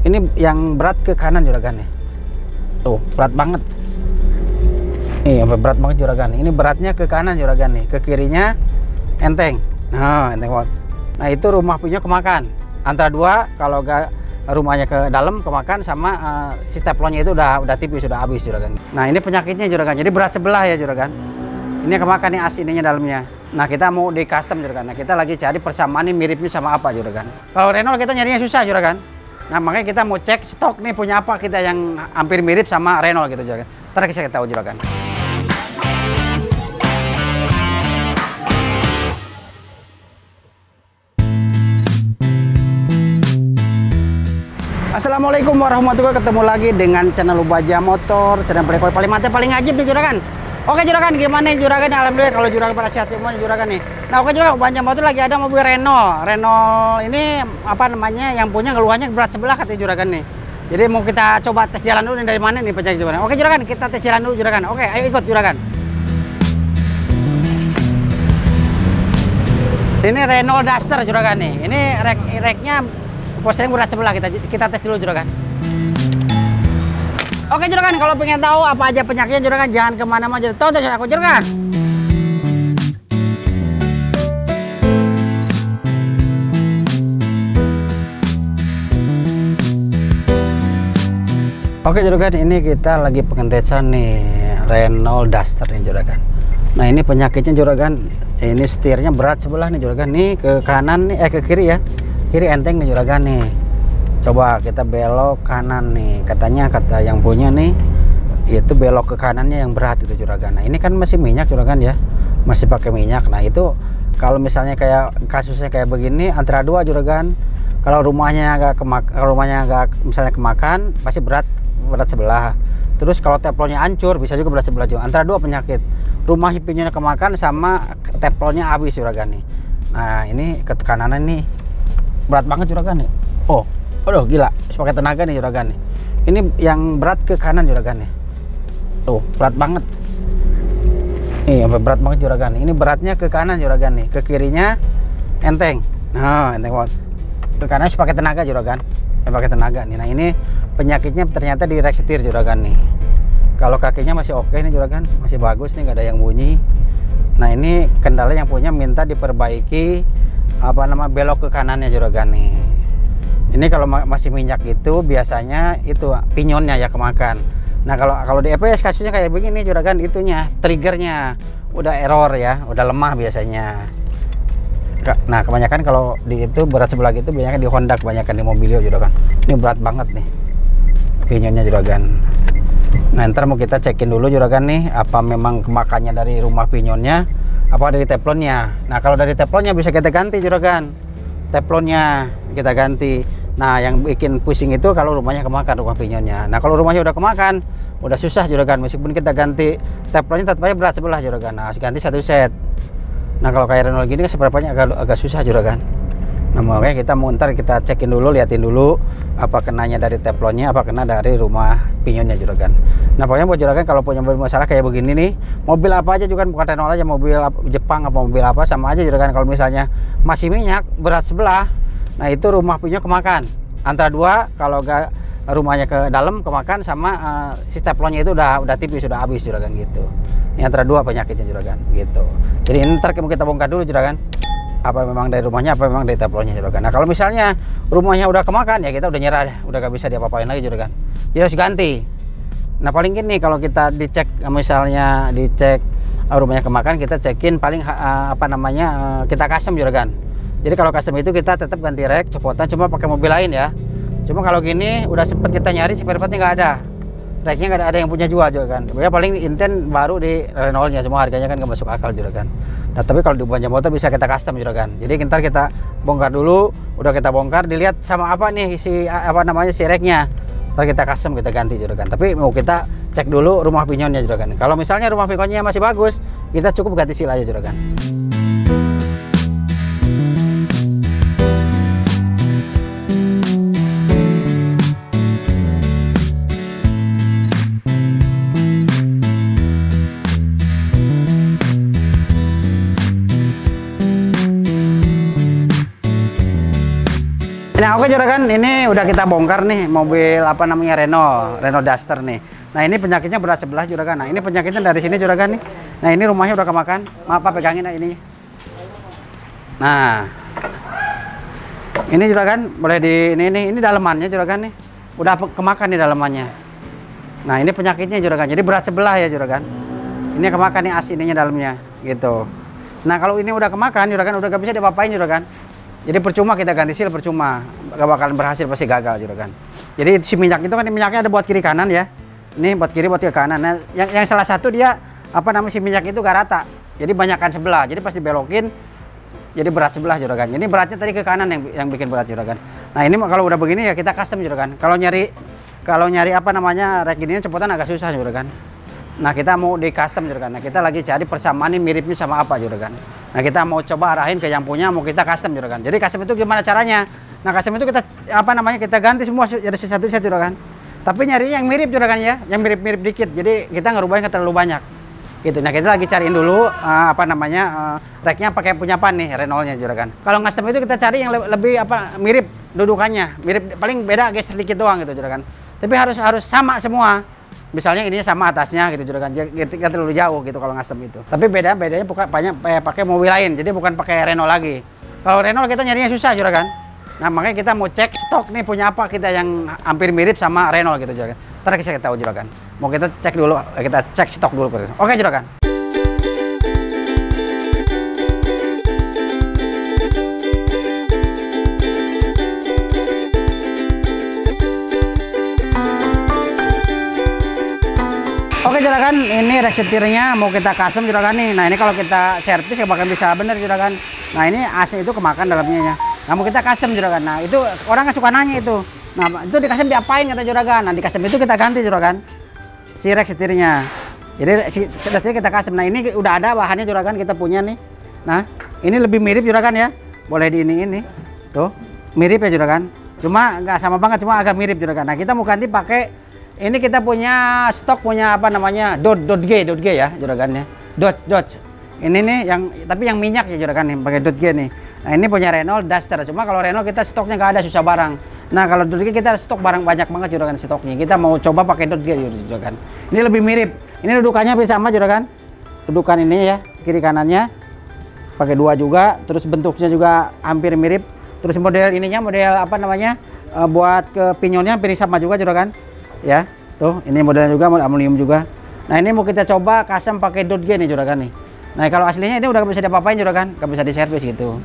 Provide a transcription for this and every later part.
Ini yang berat ke kanan juragan nih. Tuh, berat banget. Nih, berat banget juragan. Ini beratnya ke kanan juragan nih, ke kirinya enteng. Nah, enteng banget. Nah, itu rumah punya kemakan. Antara dua, kalau gak rumahnya ke dalam kemakan sama si teflonnya itu udah tipis, sudah habis juragan. Nah, ini penyakitnya juragan. Jadi berat sebelah ya juragan. Ini kemakan nih aslinya dalamnya. Nah, kita mau di custom juragan. Nah, kita lagi cari persamaan ini miripnya sama apa juragan. Kalau Renault kita nyarinya susah juragan. Nah, makanya kita mau cek stok nih punya apa kita yang hampir mirip sama Renault gitu juragan. Ntar kita tahu juragan. Assalamualaikum warahmatullahi wabarakatuh. Ketemu lagi dengan channel Ubaja Motor, channel paling mantap, paling ajib nih juragan. Oke juragan, gimana nih juragan? Alhamdulillah kalau juragan pada sehat semua juragan nih. Nah oke juragan, Ubaja Motor lagi ada mobil Renault. Renault ini apa namanya, yang punya keluhannya berat sebelah katanya juragan nih. Jadi mau kita coba tes jalan dulu nih, dari mana nih penyakit juragan. Oke juragan, kita tes jalan dulu juragan. Oke, ayo ikut juragan. Ini Renault Duster juragan nih. Ini reknya posting berat sebelah, kita tes dulu juragan. Oke juragan, kalau pengen tahu apa aja penyakitnya juragan, jangan kemana-mana, tonton aku juragan. Oke juragan, ini kita lagi pengetesan nih Renault Duster nih juragan. Nah ini penyakitnya juragan, ini setirnya berat sebelah nih juragan. Nih ke kanan nih, ke kiri ya. Kiri enteng nih juragan nih. Coba kita belok kanan nih. Katanya kata yang punya nih, itu belok ke kanannya yang berat itu juragan. Nah ini kan masih minyak juragan ya, masih pakai minyak. Nah itu kalau misalnya kayak kasusnya kayak begini antara dua juragan. Kalau rumahnya agak misalnya kemakan, pasti berat sebelah. Terus kalau teflonnya hancur bisa juga berat sebelah juga. Antara dua penyakit. Rumah pinyonya kemakan sama teflonnya habis juragan nih. Nah ini ke kanan nih berat banget juragan nih. Oh, aduh gila, pakai tenaga nih juragan nih. Ini yang berat ke kanan juragan nih. Tuh, berat banget. Nih, berat banget juragan. Ini beratnya ke kanan juragan nih, ke kirinya enteng. Nah, enteng banget. Ke kanan pakai tenaga juragan. Pakai tenaga nih. Nah, ini penyakitnya ternyata di rek setir juragan nih. Kalau kakinya masih oke nih juragan, masih bagus nih, nggak ada yang bunyi. Nah, ini kendala yang punya minta diperbaiki apa nama belok ke kanannya juragan nih. Ini kalau masih minyak itu biasanya itu pinyonnya ya kemakan. Nah kalau di EPS kasusnya kayak begini juragan, itunya triggernya udah error ya, udah lemah biasanya. Nah kebanyakan kalau di itu berat sebelah gitu biasanya di Honda, kebanyakan di Mobilio juragan. Ini berat banget nih pinyonnya juragan. Nah ntar mau kita cekin dulu juragan nih, apa memang kemakannya dari rumah pinyonnya apa dari teflonnya. Nah kalau dari teflonnya bisa kita ganti juragan, teflonnya kita ganti. Nah yang bikin pusing itu kalau rumahnya kemakan, rumah pinyonnya. Nah kalau rumahnya udah kemakan, udah susah juragan. Meskipun kita ganti teflonnya tetap aja berat sebelah juragan. Nah harus ganti satu set. Nah kalau kayak Renault gini kan seberapanya agak susah juragan. Nah makanya kita mau ntar kita cekin dulu, liatin dulu apa kenanya dari teflonnya, apa kena dari rumah pinyonnya juragan. Nah pokoknya buat juragan kalau punya masalah kayak begini nih, mobil apa aja juga bukan Renault aja, mobil Jepang apa mobil apa sama aja juragan. Kalau misalnya masih minyak berat sebelah, nah itu rumah punya kemakan. Antara dua, kalau gak rumahnya ke dalam kemakan sama si teflonnya itu udah tipis, sudah habis juragan gitu. Ini antara dua penyakitnya juragan gitu. Jadi ntar kita bongkar dulu juragan, apa memang dari rumahnya apa memang dari teflonnya juragan. Nah kalau misalnya rumahnya udah kemakan ya kita udah nyerah deh, udah gak bisa diapa-apain lagi juragan, jadi harus ganti. Nah paling gini kalau kita dicek, misalnya dicek rumahnya kemakan, kita cekin paling apa namanya kita custom juragan. Jadi kalau custom itu kita tetap ganti rek copotan, cuma pakai mobil lain ya. Cuma kalau gini udah sempet kita nyari spare partnya nggak ada, reknya nggak ada yang punya jual juragan. Ya paling inten baru di Renaultnya, cuma harganya kan nggak masuk akal juragan. Nah tapi kalau di Ubaja Motor bisa kita custom juragan. Jadi ntar kita bongkar dulu, udah kita bongkar, dilihat sama apa nih si apa namanya si reknya. Ntar kita custom, kita ganti juragan. Tapi mau kita cek dulu rumah pinyonnya juragan. Kalau misalnya rumah pinyonnya masih bagus, kita cukup ganti seal aja juragan. Nah Oke juragan, ini udah kita bongkar nih mobil apa namanya Renault Duster nih. Nah ini penyakitnya berat sebelah juragan. Nah ini penyakitnya dari sini juragan nih. Nah ini rumahnya udah kemakan. Maaf Pak, pegangin ininya. Nah ini juragan, boleh di ini dalemannya juragan nih. Udah kemakan nih dalemannya. Nah ini penyakitnya juragan. Jadi berat sebelah ya juragan. Ini kemakan nih as ininya dalamnya gitu. Nah kalau ini udah kemakan juragan, udah gak bisa diapa-apain juragan. Jadi percuma kita ganti seal, percuma, gak bakalan berhasil, pasti gagal juragan. Jadi si minyak itu kan minyaknya ada buat kiri kanan ya. Ini buat kiri buat ke kanan. Nah yang salah satu dia apa namanya si minyak itu gak rata. Jadi banyakkan sebelah. Jadi pasti belokin. Jadi berat sebelah juragan. Jadi beratnya tadi ke kanan yang bikin berat juragan. Nah ini kalau udah begini ya kita custom juragan. Kalau nyari apa namanya rek gininya cepetan agak susah juragan. Nah kita mau di custom juragan. Nah kita lagi cari persamaan ini miripnya sama apa juragan. Nah kita mau coba arahin ke yang punya, mau kita custom juragan. Jadi custom itu gimana caranya? Nah custom itu kita apa namanya kita ganti semua jadi satu-satu juragan. Tapi nyarinya yang mirip juragan ya, yang mirip-mirip dikit. Jadi kita ngerubahnya terlalu banyak. Gitu. Nah kita lagi cariin dulu apa namanya reknya pakai punya apa nih Renault-nya juragan. Kalau custom itu kita cari yang lebih apa mirip dudukannya, mirip paling beda geser sedikit doang gitu juragan. Tapi harus sama semua. Misalnya ininya sama atasnya gitu juragan, gak terlalu jauh gitu kalau custom itu. Tapi bedanya pakai mobil lain, jadi bukan pakai Renault lagi. Kalau Renault kita nyarinya susah juragan. Nah makanya kita mau cek stok nih punya apa kita yang hampir mirip sama Renault gitu juragan. Ntar kita tahu juragan. Mau kita cek dulu, kita cek stok dulu. Oke juragan. Oke juragan, ini rek setirnya mau kita custom juragan nih. Nah ini kalau kita servis ya bakal bisa bener juragan. Nah ini AC itu kemakan dalamnya ya. Nah mau kita custom juragan. Nah itu orang kan suka nanya itu. Nah itu di custom diapain kata juragan. Nah di custom itu kita ganti juragan si rek setirnya. Jadi si setirnya kita custom. Nah ini udah ada bahannya juragan kita punya nih. Nah ini lebih mirip juragan ya. Boleh di ini tuh mirip ya juragan. Cuma nggak sama banget, cuma agak mirip juragan. Nah kita mau ganti pakai ini kita punya stok punya apa namanya Dodge ya juragannya. Dodge. Ini nih tapi yang minyak ya juragan nih pakai Dodge nih. Nah ini punya Renault Duster. Cuma kalau Renault kita stoknya nggak ada, susah barang. Nah kalau Dodge kita stok barang banyak banget juragan stoknya. Kita mau coba pakai Dodge juragan. Ini lebih mirip. Ini dudukannya hampir sama juragan. Dudukan ini ya kiri kanannya pakai dua juga. Terus bentuknya juga hampir mirip. Terus model ininya model apa namanya buat ke pinyonnya hampir sama juga juragan. Ya tuh ini modelnya juga aluminium juga. Nah ini mau kita coba custom pakai Dodge nih juragan nih. Nah kalau aslinya ini udah gak bisa diapa-apain juragan, gak bisa diservis gitu.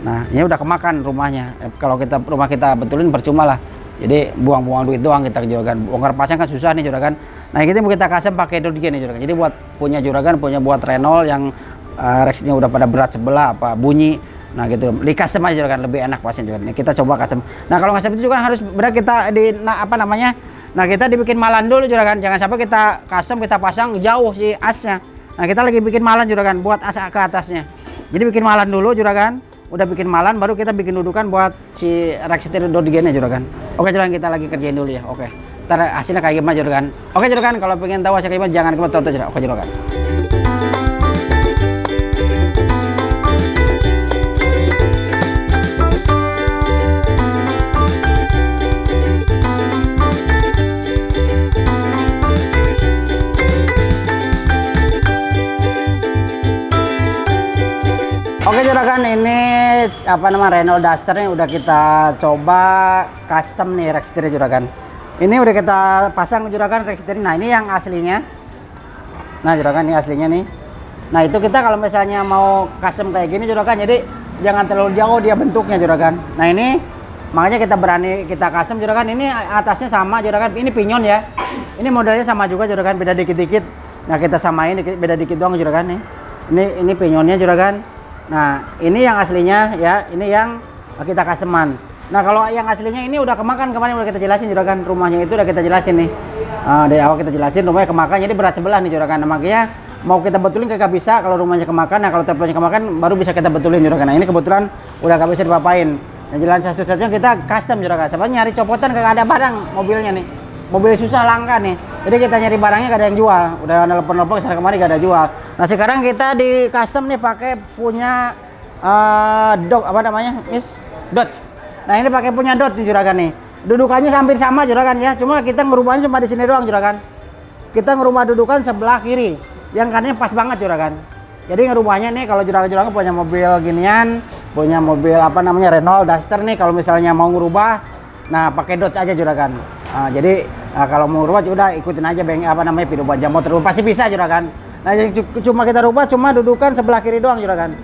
Nah ini udah kemakan rumahnya. Kalau rumah kita betulin percuma lah. Jadi buang-buang duit doang kita juragan. Bongkar pasang kan susah nih juragan. Nah kita mau kita custom pakai Dodge nih juragan. Jadi buat punya juragan, punya buat Renault yang reksnya udah pada berat sebelah apa bunyi. Nah gitu, di custom aja juragan lebih enak pasien juragan. Nah, kita coba custom. Nah kalau custom itu juga harus benar kita apa namanya? Nah kita dibikin malan dulu juragan, jangan sampai kita custom kita pasang jauh si asnya. Nah kita lagi bikin malan juragan buat as ke atasnya. Jadi bikin malan dulu juragan, udah bikin malan baru kita bikin dudukan buat si rak setir Dodge-nya juragan. Oke juragan kita lagi kerjain dulu ya, oke. Ntar hasilnya kayak gimana juragan. Oke juragan kalau pengen tahu hasilnya gimana jangan lupa tonton juragan. Oke juragan. Oke juragan, ini apa nama Renault Duster nih udah kita coba custom nih rek setirnya juragan. Ini udah kita pasang juragan rek setirnya. Nah ini yang aslinya. Nah juragan ini aslinya nih. Nah itu kita kalau misalnya mau custom kayak gini juragan, jadi jangan terlalu jauh dia bentuknya juragan. Nah ini makanya kita berani kita custom juragan. Ini atasnya sama juragan. Ini pinyon ya. Ini modelnya sama juga juragan, beda dikit-dikit. Nah kita samain beda dikit doang juragan nih. Ini pinyonnya juragan. Nah ini yang aslinya ya, ini yang kita customan. Nah kalau yang aslinya ini udah kemakan kemarin udah kita jelasin juragan, rumahnya itu udah kita jelasin nih. Dari awal kita jelasin rumahnya kemakan, jadi berat sebelah nih juragan. Nah, makanya mau kita betulin kagak bisa kalau rumahnya kemakan. Nah kalau teflonnya kemakan baru bisa kita betulin juragan. Nah ini kebetulan udah gak bisa dipapain. Nah jalan satu-satunya kita custom juragan. Sebenarnya nyari copotan kagak ada barang mobilnya nih. Mobil susah langka nih. Jadi kita nyari barangnya gak ada yang jual. Udah nelpon-nelpon kesana kemari gak ada jual. Nah sekarang kita di custom nih pakai punya apa namanya Dodge. Nah ini pakai punya dot nih juragan nih. Dudukannya hampir sama juragan ya. Cuma kita ngerubahnya cuma di sini doang juragan. Kita ngerubah dudukan sebelah kiri. Yang kanannya pas banget juragan. Jadi ngerubahnya nih kalau juragan-juragan punya mobil ginian, punya mobil apa namanya Renault Duster nih, kalau misalnya mau ngerubah, nah pakai dot aja juragan. Jadi kalau mau ngerubah udah ikutin aja apa namanya video baja motor pasti bisa juragan. Nah yang cuma kita rubah cuma dudukan sebelah kiri doang juragan.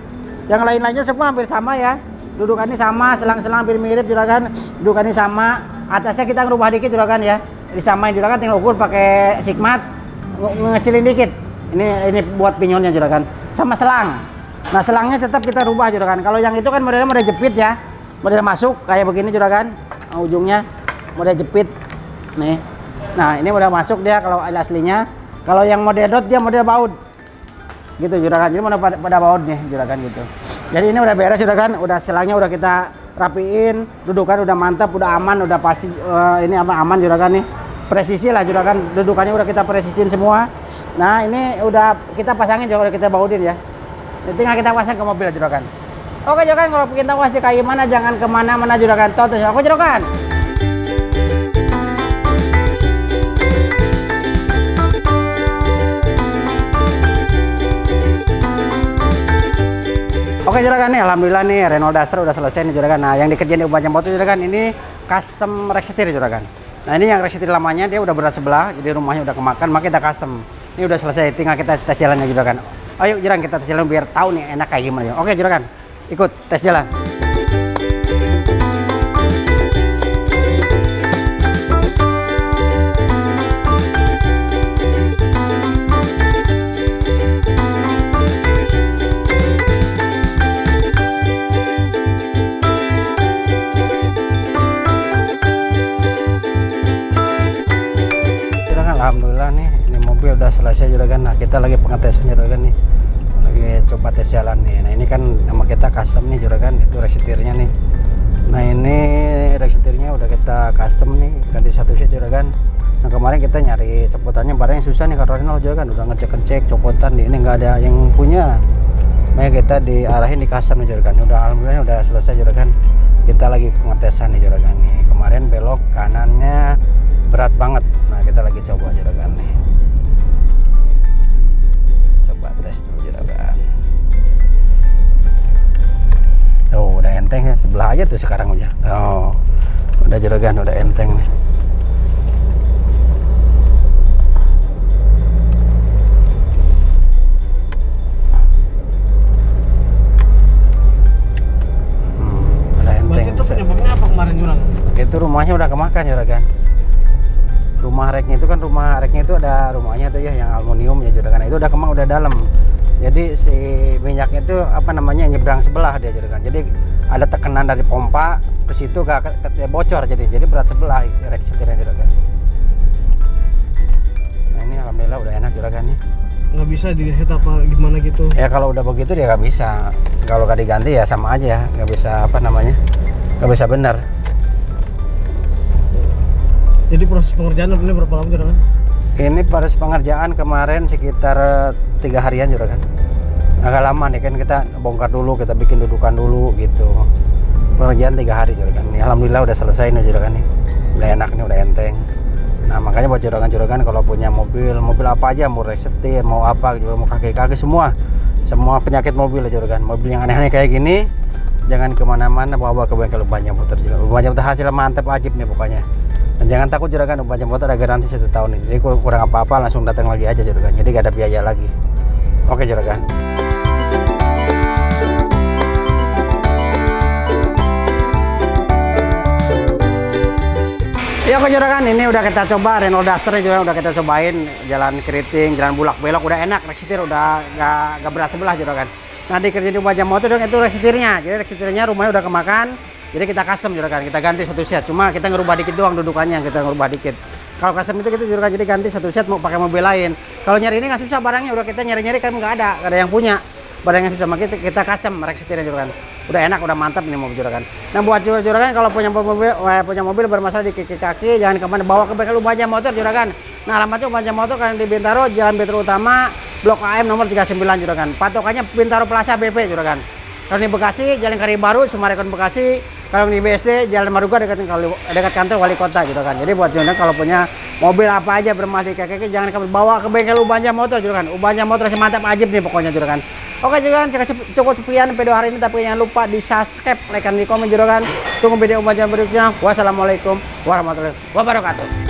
Yang lain-lainnya semua hampir sama ya. Dudukannya sama, selang-selang hampir mirip juragan. Dudukannya sama, atasnya kita ngerubah dikit juragan ya. Disamain juragan, tinggal ukur pakai sigmat, ngecilin dikit. Ini buat pinyonnya juragan. Sama selang. Nah selangnya tetap kita rubah juragan. Kalau yang itu kan modelnya model jepit ya. Model masuk kayak begini juragan. Ujungnya model jepit. Nih. Nah ini model masuk dia kalau aslinya. Kalau yang model dot dia model baut. Gitu juragan. Jadi model pada baut nih juragan gitu. Jadi ini udah beres juragan. Udah selangnya udah kita rapiin. Dudukan udah mantap, udah aman, udah pasti ini aman juragan nih. Presisi lah juragan. Dudukannya udah kita presisiin semua. Nah ini udah kita pasangin juga, udah kita bautin ya. Tinggal kita pasang ke mobil juragan. Oke juragan, kalau kita kasih kayak gimana jangan kemana-mana juragan. Tonton aku juragan. Oke juragan nih, alhamdulillah nih Renault Duster udah selesai nih juragan. Nah yang dikerjain di Ubah Motor juragan ini custom rack setir juragan. Nah ini yang rack setir lamanya dia udah berat sebelah, jadi rumahnya udah kemakan, maka kita custom. Ini udah selesai, tinggal kita tes jalannya juragan. Ayo juragan kita tes jalan biar tahu nih enak kayak gimana. Oke juragan, ikut tes jalan. Alhamdulillah nih, ini mobil udah selesai juragan. Nah kita lagi pengetesannya juragan nih, lagi coba tes jalan nih. Nah ini kan nama kita custom nih juragan, itu rack setirnya nih. Nah ini rack setirnya udah kita custom nih, ganti satu set juragan. Nah kemarin kita nyari copotannya barangnya susah nih kalau Renault juragan, udah ngecek copotan nih, ini nggak ada yang punya. Makanya kita diarahin di custom nih juragan. Udah alhamdulillah udah selesai juragan. Kita lagi pengetesan nih juragan nih. Kemarin belok kanannya berat banget. Nah kita lagi coba juragan nih, coba tes dulu juragan. Oh udah enteng ya, sebelah aja tuh sekarang aja. Oh udah juragan, udah enteng nih. Udah enteng. Itu penyebabnya apa kemarin juragan? Itu rumahnya udah kemakan juragan. Rumah reknya itu kan, rumah reknya itu ada rumahnya tuh ya yang aluminium ya juragan. Itu udah kemang, udah dalam. Jadi si minyaknya itu apa namanya nyebrang sebelah dia juragan. Jadi ada tekanan dari pompa ke situ ke bocor, jadi berat sebelah rek setirnya juragan. Nah ini alhamdulillah udah enak juragan nih. Nggak bisa dilihat apa gimana gitu? Ya kalau udah begitu dia nggak bisa. Kalau nggak diganti ya sama aja, nggak bisa apa namanya, nggak bisa benar. Jadi proses pengerjaan ini berapa lama juragan? Ini proses pengerjaan kemarin sekitar 3 harian juragan. Agak lama nih kan, kita bongkar dulu, kita bikin dudukan dulu gitu. Pengerjaan 3 hari juragan. Ini alhamdulillah udah selesai nih juragan nih. Udah enak nih, udah enteng. Nah makanya buat juragan-juragan kalau punya mobil apa aja, mau rack setir, mau apa juga, mau kaki-kaki semua penyakit mobil ya juragan. Mobil yang aneh-aneh kayak gini jangan kemana-mana, bawa ke bengkel Ubah Motor juga. Ubah Motor hasil mantap, ajib nih pokoknya. Dan jangan takut juragan, Ubah Motor ada garansi 1 tahun ini. Jadi kurang apa-apa langsung datang lagi aja juragan. Jadi gak ada biaya lagi. Oke juragan. Ya oke juragan, ini udah kita coba Renault Duster juga udah kita cobain, jalan keriting, jalan bulak belok udah enak, rack setir udah gak berat sebelah juragan. Nah dikerjain di Ubah Motor itu rack setirnya. Jadi rack setirnya rumahnya udah kemakan. Jadi kita custom juragan, kita ganti satu set. Cuma kita ngerubah dikit doang dudukannya, kita ngerubah dikit. Kalau custom itu kita juragan jadi ganti satu set mau pakai mobil lain. Kalau nyari ini nggak susah barangnya, udah kita nyari-nyari kan nggak ada yang punya. Barangnya susah, makanya kita custom rack setirnya juragan. Udah enak, udah mantap ini mobil juragan. Nah buat juragan kalau punya mobil bermasalah di kaki-kaki, jangan kemana, bawa ke bengkel Ubah Motor juragan. Nah alamatnya Ubah Motor kan di Bintaro, Jalan Bintaro Utama, Blok AM nomor 39 juragan. Patokannya Bintaro Plaza BP juragan. Kalau di Bekasi, Jalan Kari Baru, Sumarekon Bekasi. Kalau di BSD, Jalan Maruga dekat kantor wali kota gitu kan. Jadi buat Juragan kalau punya mobil apa aja bermadi kaki jangan kamu bawa ke bengkel Ubanja Motor Juragan. Ubanja Motor mantap ajib nih pokoknya Juragan. Oke Juragan, cukup sekian video hari ini, tapi jangan lupa di subscribe, like, dan di komen Juragan. Tunggu video Ubanja berikutnya. Wassalamualaikum warahmatullahi wabarakatuh.